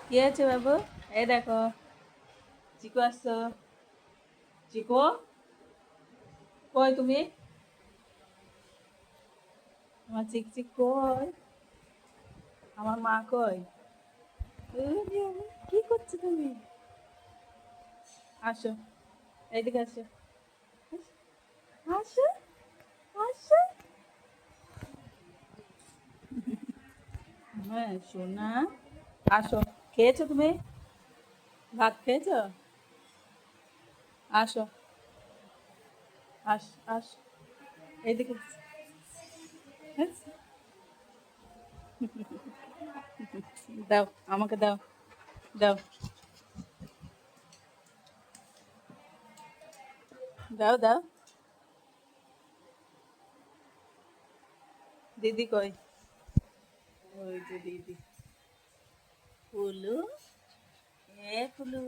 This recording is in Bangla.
কি আছে বাবু? এই দেখো, চিকু আসছো। চিকু, কই তুমি? আমার চিক চিক কই? আমার মা কই? ওরে বাবা, কি করছো তুমি? আসো, এইদিকে আসো। আসো, আসো। হ্যাঁ সোনা, আসো। খেয়েছো তুমি? ভাত খেয়েছো? আসো, আস। এইদিকে দাও, আমাকে দাও, দাও, দাও, দাও। দিদি কই? ওই যে দিদি। ফুলু, এ ফুলু,